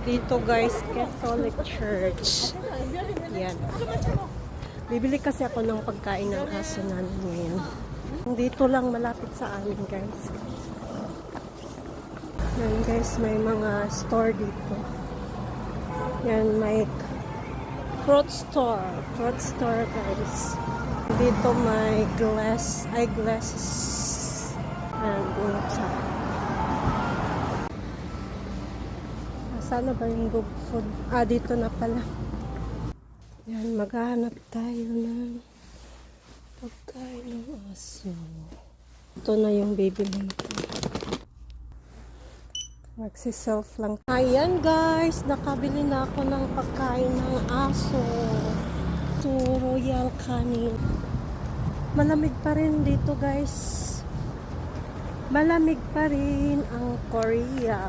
Dito guys, Catholic Church. Yan. Bibili kasi ako ng pagkain ng aso namin ngayon. Dito lang malapit sa amin guys. Yan guys, may mga store dito. Yan, may fruit store. Fruit store guys. Dito may eyeglasses. And sa sana ba yung dog food? Dito na pala. Yan, maghahanap tayo ng pagkain ng aso. Ito na yung bibili ko. Magsi-self lang. Ayan guys, nakabili na ako ng pagkain ng aso. So, Royal Canin. Malamig pa rin dito guys. Malamig pa rin ang Korea.